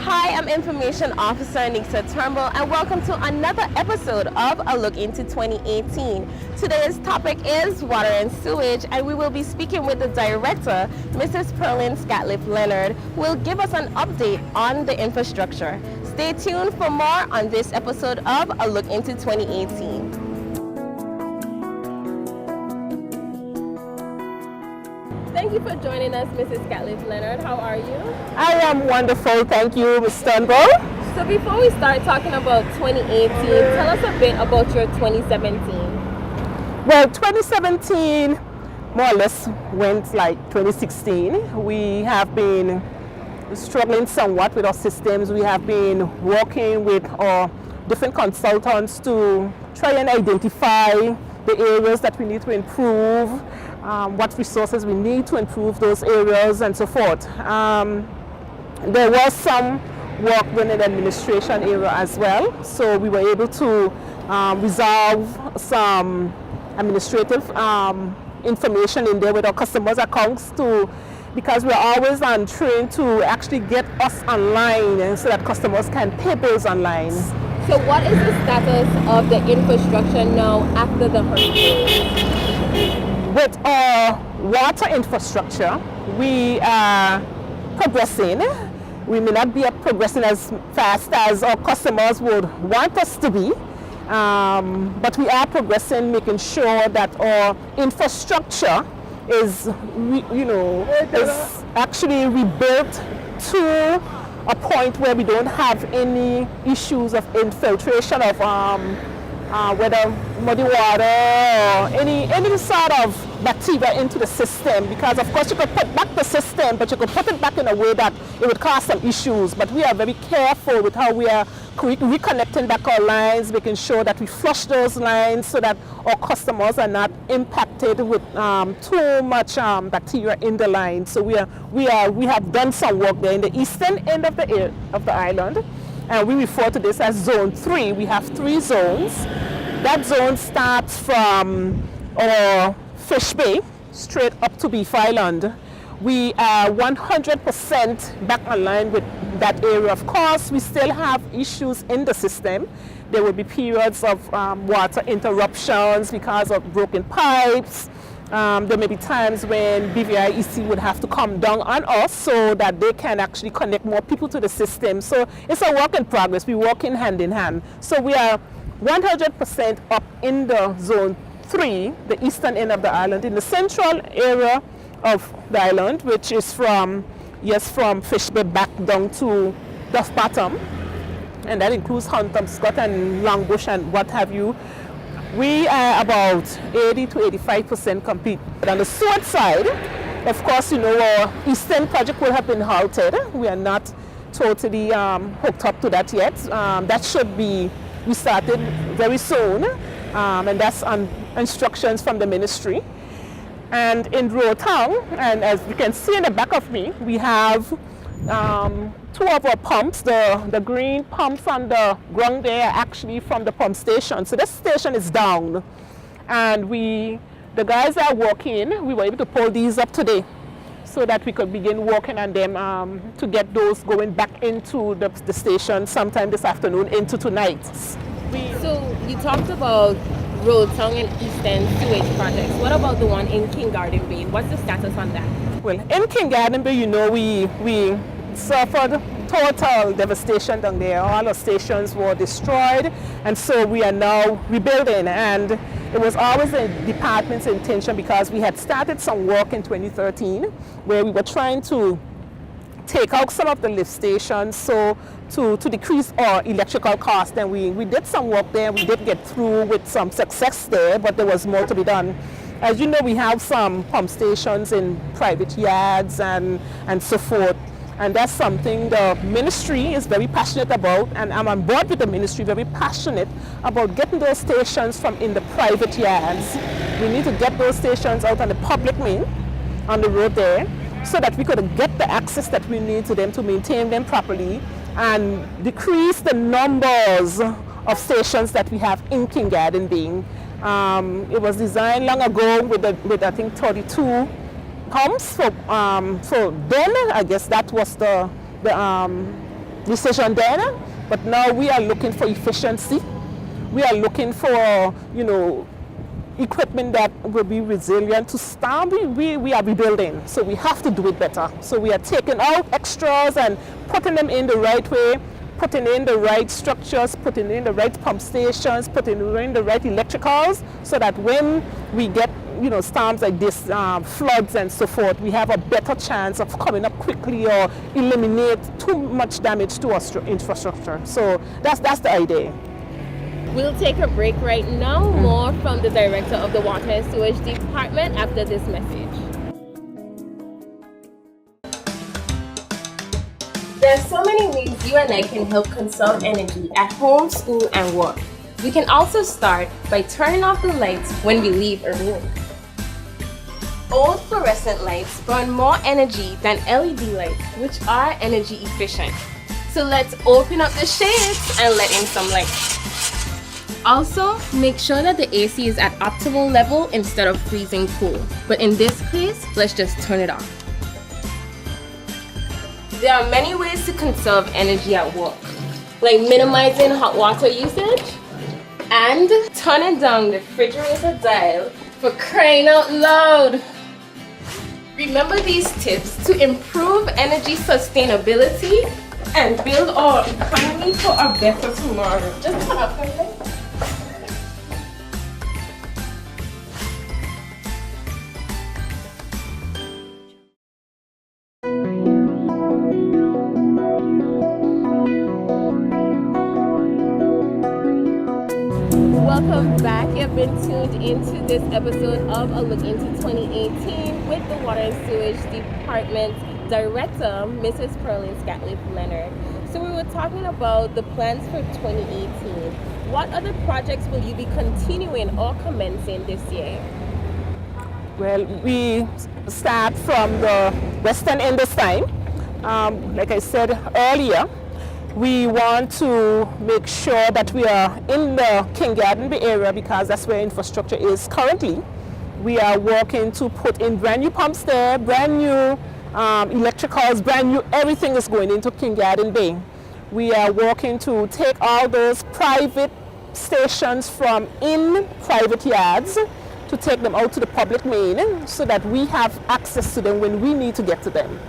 Hi, I'm Information Officer Nisa Turnbull, and welcome to another episode of A Look into 2018. Today's topic is water and sewage, and we will be speaking with the director, Mrs. Pearlyn Scatliff-Leonard, who will give us an update on the infrastructure. Stay tuned for more on this episode of A Look into 2018. Thank you for joining us, Mrs. Scatliff-Leonard. How are you? I am wonderful, thank you, Ms. Turnbull. So before we start talking about 2018, tell us a bit about your 2017. Well, 2017 more or less went like 2016. We have been struggling somewhat with our systems. We have been working with our different consultants to try and identify the areas that we need to improve, what resources we need to improve those areas, and so forth. There was some work in the administration area as well, so we were able to resolve some administrative information in there with our customers' accounts because we're always on train to actually get us online so that customers can pay bills online. So what is the status of the infrastructure now after the hurricane? With our water infrastructure, we are progressing. We may not be progressing as fast as our customers would want us to be, but we are progressing, making sure that our infrastructure is actually rebuilt to a point where we don't have any issues of infiltration of whether muddy water or any sort of bacteria into the system, because of course you could put back the system, but you could put it back in a way that it would cause some issues. But we are very careful with how we are reconnecting back our lines, making sure that we flush those lines so that our customers are not impacted with too much bacteria in the line. So we have done some work there in the eastern end of the island, and we refer to this as Zone 3. We have 3 zones. That zone starts from our Fish Bay straight up to Beef Island. We are 100% back online with that area. Of course, we still have issues in the system. There will be periods of water interruptions because of broken pipes. There may be times when BVIEC would have to come down on us so that they can actually connect more people to the system. So it's a work in progress. We're working hand in hand. So we are 100% up in the Zone 3, the eastern end of the island, in the central area of the island, which is from Fish Bay back down to Duff Bottom, and that includes Hunterscott and Longbush and what have you. We are about 80 to 85% complete. But on the south side, of course, our eastern project will have been halted. We are not totally hooked up to that yet. That should be restarted very soon, and that's on instructions from the ministry. And in Rotown, and as you can see in the back of me, we have 2 of our pumps. The green pumps on the ground there are actually from the pump station. So this station is down, and the guys are working. We were able to pull these up today so that we could begin working on them to get those going back into the station sometime this afternoon into tonight. So you talked about Rotown and Eastern sewage projects. What about the one in King Garden Bay? What's the status on that? Well, in King Garden Bay, we suffered total devastation down there. All our stations were destroyed, and so we are now rebuilding. And it was always the department's intention, because we had started some work in 2013 where we were trying to take out some of the lift stations so to decrease our electrical cost, and we did some work there. We did get through with some success there, but there was more to be done. As you know, we have some pump stations in private yards and so forth, and that's something the ministry is very passionate about, and I'm on board with the ministry, very passionate about getting those stations from in the private yards. We need to get those stations out on the public main, on the road there, so that we could get the access that we need to them to maintain them properly and decrease the numbers of stations that we have in King Garden Bay. It was designed long ago with I think 32 pumps. So then I guess that was the decision then, but now we are looking for efficiency. We are looking for, equipment that will be resilient to storm. We are rebuilding, so we have to do it better. So we are taking out extras and putting them in the right way, putting in the right structures, putting in the right pump stations, putting in the right electricals, so that when we get storms like this, floods and so forth, we have a better chance of coming up quickly or eliminate too much damage to our infrastructure. So that's the idea. We'll take a break right now. More from the Director of the Water and Sewage Department after this message. There are so many ways you and I can help conserve energy at home, school, and work. We can also start by turning off the lights when we leave a room. Old fluorescent lights burn more energy than LED lights, which are energy efficient. So let's open up the shades and let in some light. Also, make sure that the AC is at optimal level instead of freezing cool. But in this case, let's just turn it off. There are many ways to conserve energy at work, like minimizing hot water usage and turning down the refrigerator dial for crying out loud. Remember these tips to improve energy sustainability and build our economy for a better tomorrow. Just turn off the light. Welcome back. You've been tuned into this episode of A Look Into 2018 with the Water and Sewage Department Director, Mrs. Pearline Scatliff-Leonard. So we were talking about the plans for 2018. What other projects will you be continuing or commencing this year? Well, we start from the western end this time. Like I said earlier, we want to make sure that we are in the King Garden Bay area because that's where infrastructure is currently. We are working to put in brand new pumps there, brand new electricals, brand new, everything is going into King Garden Bay. We are working to take all those private stations from in private yards to take them out to the public main so that we have access to them when we need to get to them.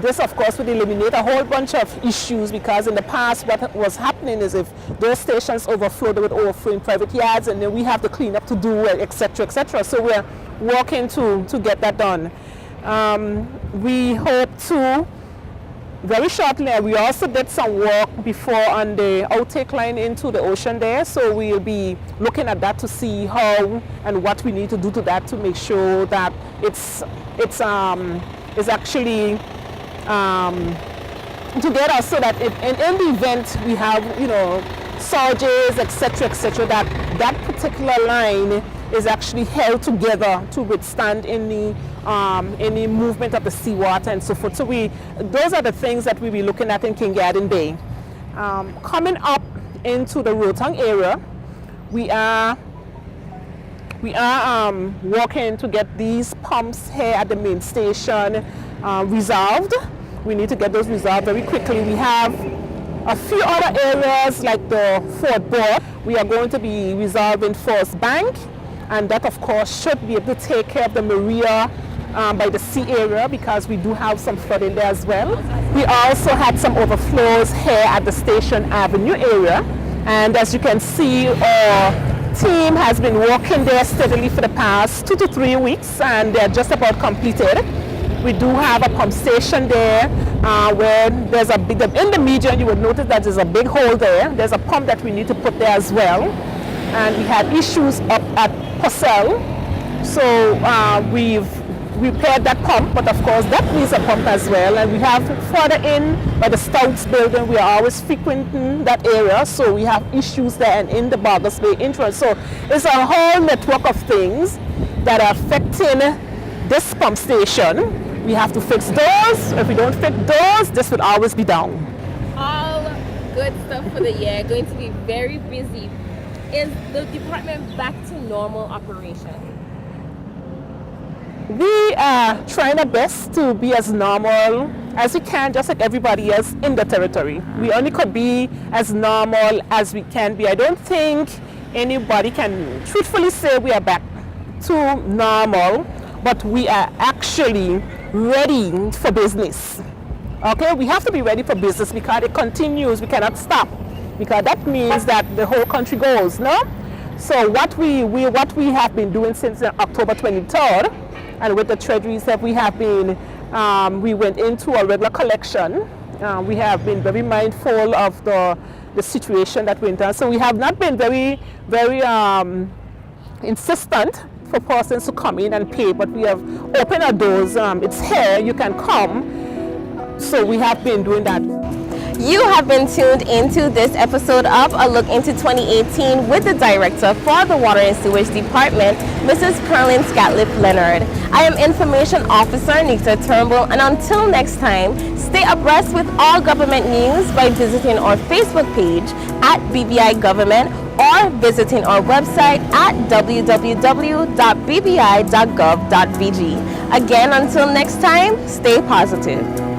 This, of course, would eliminate a whole bunch of issues because in the past what was happening is if those stations overflowed, they would overflow in private yards and then we have to clean up to do, etc., etc. So we're working to get that done. We hope to, very shortly, we also did some work before on the outtake line into the ocean there, so we'll be looking at that to see how and what we need to do to that to make sure that it's actually together so that in the event we have, surges, etc., that particular line is actually held together to withstand any movement of the seawater and so forth. So those are the things that we'll be looking at in King Garden Bay. Coming up into the Rotong area, we are working to get these pumps here at the main station resolved. We need to get those resolved very quickly. We have a few other areas like the Fort Board. We are going to be resolving First Bank, and that of course should be able to take care of the Maria by the sea area because we do have some flooding there as well. We also had some overflows here at the Station Avenue area, and as you can see, our team has been working there steadily for the past 2 to 3 weeks and they're just about completed. We do have a pump station there where there's a big, in the median you would notice that there's a big hole there. There's a pump that we need to put there as well. And we had issues up at Purcell. So we've repaired that pump, but of course that needs a pump as well. And we have further in by the Stouts building, we are always frequenting that area. So we have issues there and in the Bargos Bay entrance. So it's a whole network of things that are affecting this pump station. We have to fix those. If we don't fix those, this would always be down. All good stuff for the year. Going to be very busy. Is the department back to normal operation? We are trying our best to be as normal as we can, just like everybody else in the territory. We only could be as normal as we can be. I don't think anybody can truthfully say we are back to normal, but we are actually ready for business. Okay, we have to be ready for business because it continues. We cannot stop, because that means that the whole country goes, no? So what we have been doing since October 23rd, and with the treasuries that we have been, we went into a regular collection. We have been very mindful of the situation that went on. So we have not been very insistent for persons to come in and pay, but we have opened our doors. It's here, you can come. So we have been doing that. You have been tuned into this episode of A Look into 2018 with the Director for the Water and Sewage Department, Mrs. Carolyn Scatliff Leonard. I am Information Officer Nita Turnbull, and until next time, stay abreast with all government news by visiting our Facebook page at BBI Government or visiting our website at www.bbi.gov.vg. Again, until next time, stay positive.